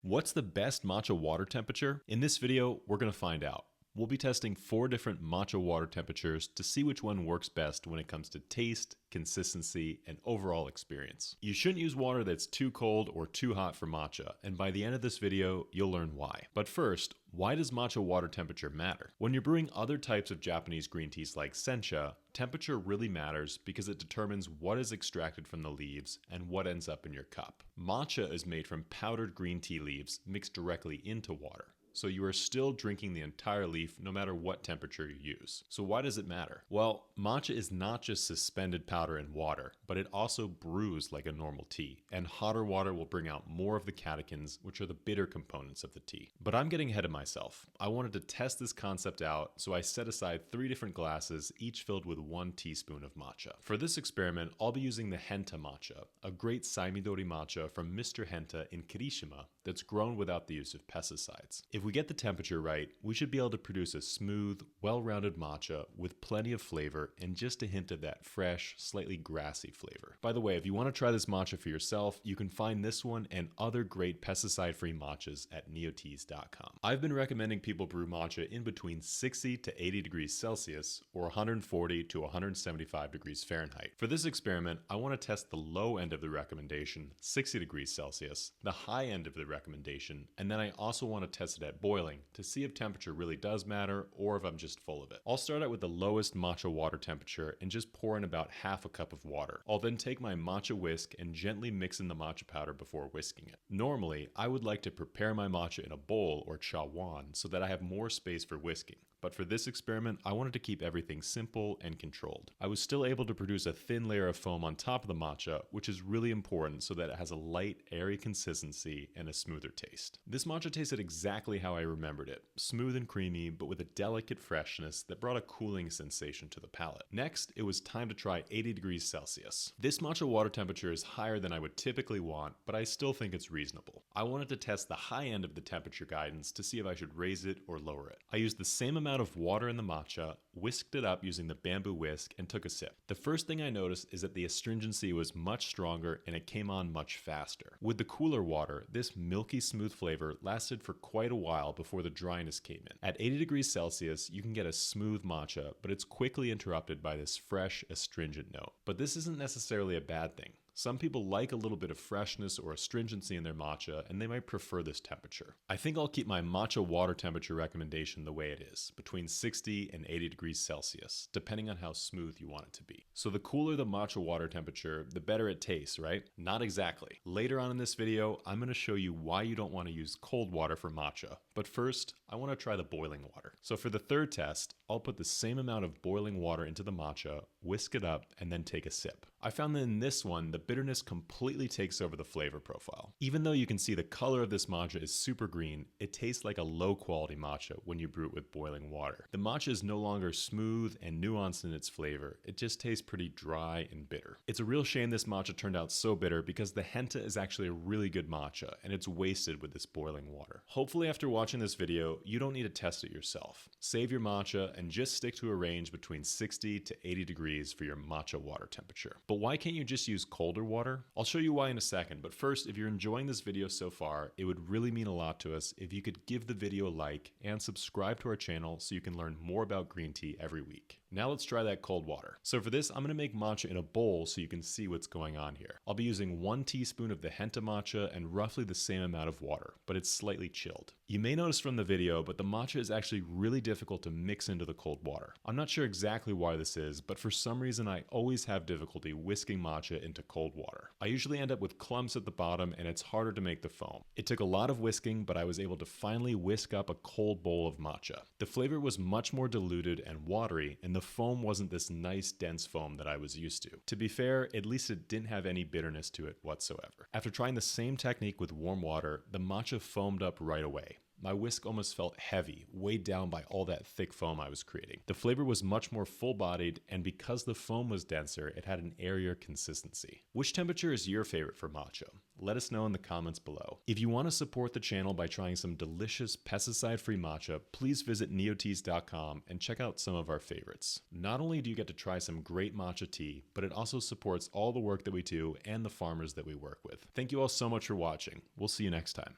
What's the best matcha water temperature? In this video, we're going to find out. We'll be testing 4 different matcha water temperatures to see which one works best when it comes to taste, consistency, and overall experience. You shouldn't use water that's too cold or too hot for matcha, and by the end of this video, you'll learn why. But first, why does matcha water temperature matter? When you're brewing other types of Japanese green teas like sencha, temperature really matters because it determines what is extracted from the leaves and what ends up in your cup. Matcha is made from powdered green tea leaves mixed directly into water. So you are still drinking the entire leaf no matter what temperature you use. So why does it matter? Well, matcha is not just suspended powder in water, but it also brews like a normal tea, and hotter water will bring out more of the catechins, which are the bitter components of the tea. But I'm getting ahead of myself. I wanted to test this concept out, so I set aside 3 different glasses, each filled with 1 teaspoon of matcha. For this experiment, I'll be using the Henta matcha, a great Saimidori matcha from Mr. Henta in Kirishima that's grown without the use of pesticides. If we get the temperature right, we should be able to produce a smooth, well-rounded matcha with plenty of flavor and just a hint of that fresh, slightly grassy flavor. By the way, if you want to try this matcha for yourself, you can find this one and other great pesticide-free matchas at neoteas.com. I've been recommending people brew matcha in between 60 to 80 degrees Celsius or 140 to 175 degrees Fahrenheit. For this experiment, I want to test the low end of the recommendation, 60 degrees Celsius, the high end of the recommendation, and then I also want to test it at boiling to see if temperature really does matter or if I'm just full of it. I'll start out with the lowest matcha water temperature and just pour in about half a cup of water. I'll then take my matcha whisk and gently mix in the matcha powder before whisking it. Normally, I would like to prepare my matcha in a bowl or chawan so that I have more space for whisking. But for this experiment, I wanted to keep everything simple and controlled. I was still able to produce a thin layer of foam on top of the matcha, which is really important so that it has a light, airy consistency and a smoother taste. This matcha tasted exactly how I remembered it, smooth and creamy, but with a delicate freshness that brought a cooling sensation to the palate. Next, it was time to try 80 degrees Celsius. This matcha water temperature is higher than I would typically want, but I still think it's reasonable. I wanted to test the high end of the temperature guidance to see if I should raise it or lower it. I used the same amount of water in the matcha, whisked it up using the bamboo whisk, and took a sip. The first thing I noticed is that the astringency was much stronger and it came on much faster. With the cooler water, this milky smooth flavor lasted for quite a while before the dryness came in. At 80 degrees Celsius, you can get a smooth matcha, but it's quickly interrupted by this fresh, astringent note. But this isn't necessarily a bad thing. Some people like a little bit of freshness or astringency in their matcha, and they might prefer this temperature. I think I'll keep my matcha water temperature recommendation the way it is, between 60 and 80 degrees Celsius, depending on how smooth you want it to be. So the cooler the matcha water temperature, the better it tastes, right? Not exactly. Later on in this video, I'm going to show you why you don't want to use cold water for matcha. But first, I want to try the boiling water. So for the third test, I'll put the same amount of boiling water into the matcha, whisk it up, and then take a sip. I found that in this one, the bitterness completely takes over the flavor profile. Even though you can see the color of this matcha is super green, it tastes like a low quality matcha when you brew it with boiling water. The matcha is no longer smooth and nuanced in its flavor, it just tastes pretty dry and bitter. It's a real shame this matcha turned out so bitter because the Henta is actually a really good matcha and it's wasted with this boiling water. Hopefully after watching this video, you don't need to test it yourself. Save your matcha and just stick to a range between 60 to 80 degrees for your matcha water temperature. But why can't you just use colder water? I'll show you why in a second, but first, if you're enjoying this video so far, it would really mean a lot to us if you could give the video a like and subscribe to our channel so you can learn more about green tea every week. Now let's try that cold water. So for this, I'm going to make matcha in a bowl so you can see what's going on here. I'll be using 1 teaspoon of the Henta matcha and roughly the same amount of water, but it's slightly chilled. You may notice from the video, but the matcha is actually really difficult to mix into the cold water. I'm not sure exactly why this is, but for some reason I always have difficulty whisking matcha into cold water. I usually end up with clumps at the bottom and it's harder to make the foam. It took a lot of whisking, but I was able to finally whisk up a cold bowl of matcha. The flavor was much more diluted and watery, and the foam wasn't this nice dense foam that I was used to. To be fair, at least it didn't have any bitterness to it whatsoever. After trying the same technique with warm water, the matcha foamed up right away. My whisk almost felt heavy, weighed down by all that thick foam I was creating. The flavor was much more full-bodied, and because the foam was denser, it had an airier consistency. Which temperature is your favorite for matcha? Let us know in the comments below. If you want to support the channel by trying some delicious pesticide-free matcha, please visit neoteas.com and check out some of our favorites. Not only do you get to try some great matcha tea, but it also supports all the work that we do and the farmers that we work with. Thank you all so much for watching. We'll see you next time.